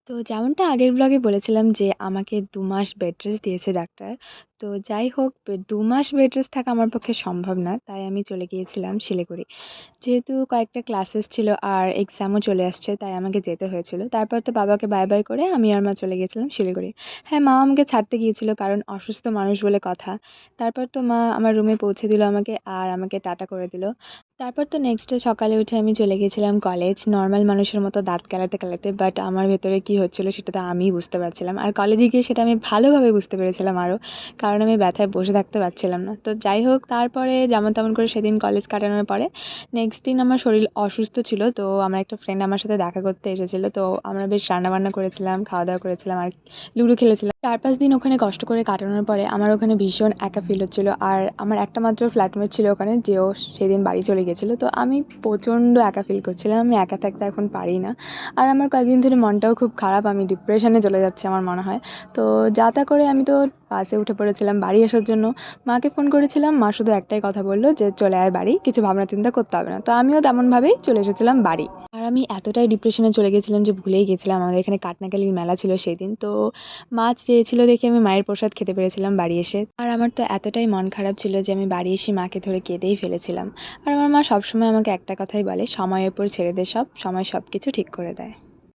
তো যেমনটা আগের ব্লগে বলেছিলাম যে আমাকে ২ মাস বেড রেস্ট দিয়েছে ডাক্তার। তো যাই হোক ২ মাস বেড রেস্ট থাকা আমার পক্ষে সম্ভব না। তাই আমি চলে গিয়েছিলাম শিলিগুড়ি। যেহেতু কয়েকটা ক্লাসেস ছিল আর এক্সামও চলে আসছে তাই আমাকে যেতে হয়েছিল। তারপর তো বাবাকে বাই, বাই করে আমি আর মা চলে গিয়েছিলাম শিলিগুড়ি। হ্যাঁ, মা আমাকে ছাড়তে গিয়েছিল কারণ অসুস্থ মানুষ বলে কথা। তারপর তো মা আমার রুমে পৌঁছে দিল আমাকে আর আমাকে টাটা করে দিল। তারপর তো নেক্সট ডে সকালে উঠে আমি চলে গেছিলাম কলেজ। নরমাল মানুষের মতো দাঁত কেলাতে, কেলাতে। বাট আমার ভেতরে কী হচ্ছিল সেটা তো আমিই বুঝতে পারছিলাম। আর কলেজে গিয়ে সেটা আমি ভালোভাবে বুঝতে পেরেছিলাম আরও। কারণ আমি ব্যথায় বসে থাকতে পারছিলাম না। তো যাই হোক তারপরে যেমন তেমন করে সেদিন কলেজ কাটানোর পরে নেক্সট দিন আমার শরীর অসুস্থ ছিল। তো আমার একটা ফ্রেন্ড আমার সাথে দেখা করতে এসেছিল। তো আমরা বেশ রান্নাবান্না করেছিলাম, খাওয়া-দাওয়া করেছিলাম আর লুডো খেলেছিলাম। ৪-৫ দিন ওখানে কষ্ট করে কাটানোর পরে আমার ওখানে ভীষণ একা ফিল হচ্ছিল। আর আমার একটা মাত্র ফ্ল্যাটমেট ছিল ওখানে যেও সেদিন বাড়ি চলে গেছিলো। তো আমি প্রচণ্ড একা ফিল করছিলাম। আমি একা থাকতে এখন পারি না। আর আমার কয়েকদিন ধরে মনটাও খুব খারাপ। আমি ডিপ্রেশনে চলে যাচ্ছি আমার মনে হয়। তো যা তা করে আমি তো বাসে উঠে পড়েছিলাম বাড়ি আসার জন্য। মাকে ফোন করেছিলাম। মা শুধু একটাই কথা বলল যে, "চলে আয় বাড়ি। কিছু ভাবনা চিন্তা করতে হবে না।" তো আমিও তেমনভাবেই চলে এসেছিলাম বাড়ি। আর আমি এতটাই ডিপ্রেশনে চলে গেছিলাম যে ভুলেই গেছিলাম আমাদের এখানে কাটনাকালির মেলা ছিল সেদিন। তো মা চেয়েছিল দেখে আমি মায়ের প্রসাদ খেতে পেরেছিলাম বাড়ি এসে। আর আমার তো এতটাই মন খারাপ ছিল যে আমি বাড়ি এসে মাকে ধরে কেঁদেই ফেলেছিলাম। আর আমার মা সবসময় আমাকে একটা কথাই বলে, "সময়ের উপর ছেড়ে দে সব। সময় সবকিছু ঠিক করে দেয়।"